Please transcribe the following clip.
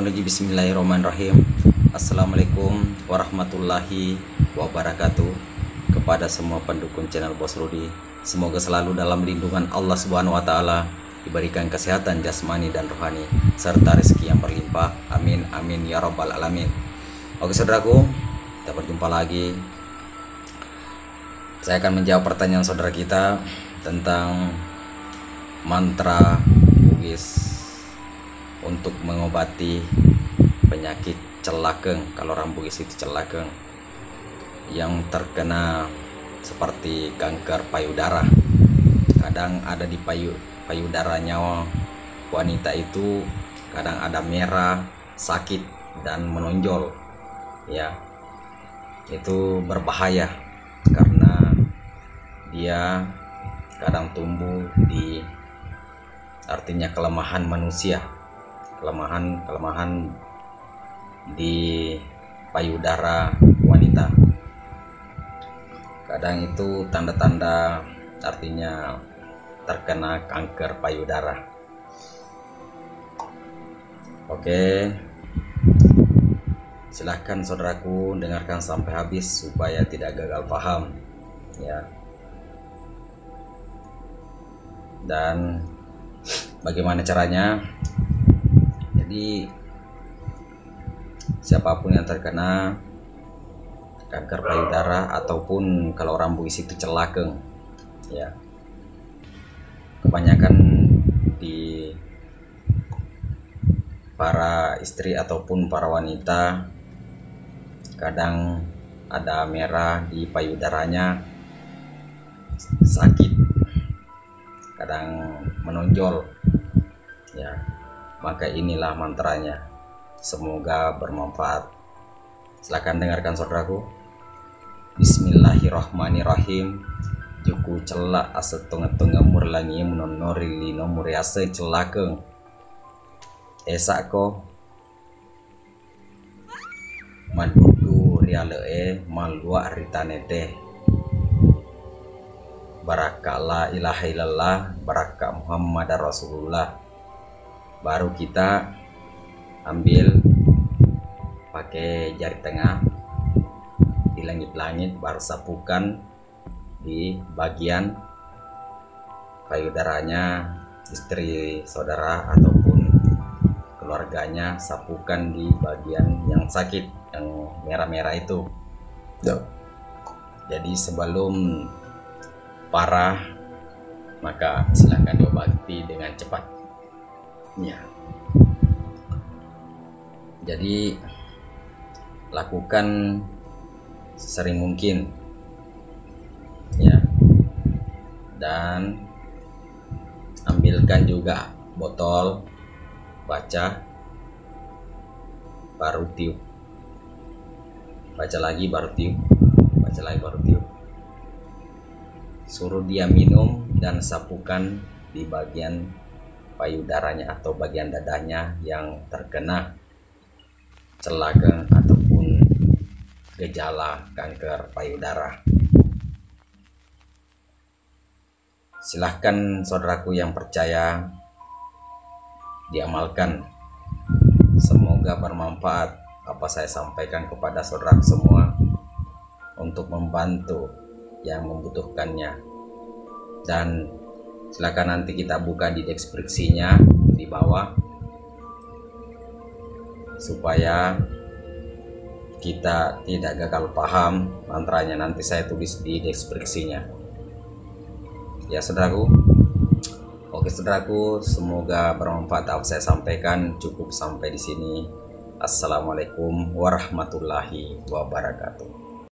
Syaitonirrajim. Bismillahirrahmanirrahim. Assalamualaikum warahmatullahi wabarakatuh. Kepada semua pendukung channel Bos Rudi, semoga selalu dalam lindungan Allah Subhanahu wa taala, diberikan kesehatan jasmani dan rohani serta rezeki yang berlimpah. Amin amin ya rabbal alamin. Oke saudaraku, kita berjumpa lagi. Saya akan menjawab pertanyaan saudara kita tentang mantra Bugis untuk mengobati penyakit celakeng. Kalau orang Bugis itu celakeng yang terkena seperti kanker payudara. Kadang ada di payudaranya wanita itu, kadang ada merah, sakit dan menonjol. Ya, itu berbahaya karena dia kadang tumbuh di, artinya kelemahan manusia, kelemahan di payudara wanita. Kadang itu tanda-tanda, artinya terkena kanker payudara. Oke, silahkan saudaraku dengarkan sampai habis supaya tidak gagal paham ya. Dan bagaimana caranya? Jadi siapapun yang terkena kanker payudara ataupun kalau orang Bugis itu celakeng ya, kebanyakan di para istri ataupun para wanita kadang ada merah di payudaranya, sakit, kadang menonjol ya. Maka inilah mantranya, semoga bermanfaat. Silakan dengarkan saudaraku. Bismillahirrahmanirrahim. Juku celak asetong-tong murlangi menonori lino muriase celakeng esako madudu riale malua ritanete baraka la ilaha illallah baraka Muhammad Rasulullah. Baru kita ambil pakai jari tengah di langit-langit, baru sapukan di bagian payudaranya istri saudara ataupun keluarganya, sapukan di bagian yang sakit, yang merah-merah itu. Jadi sebelum parah maka silahkan diobati dengan cepat ya. Jadi lakukan sering mungkin ya, dan ambilkan juga botol, baca baru tiup, baca lagi baru tiup, baca lagi baru tiup. Suruh dia minum dan sapukan di bagian payudaranya atau bagian dadanya yang terkena celakeng ataupun gejala kanker payudara. Silahkan saudaraku yang percaya diamalkan. Semoga bermanfaat apa saya sampaikan kepada saudara semua untuk membantu yang membutuhkannya. Dan silakan nanti kita buka di deskripsinya di bawah supaya kita tidak gagal paham mantranya. Nanti saya tulis di deskripsinya ya saudaraku. Oke saudaraku, semoga bermanfaat apa saya sampaikan. Cukup sampai di sini. Assalamualaikum warahmatullahi wabarakatuh.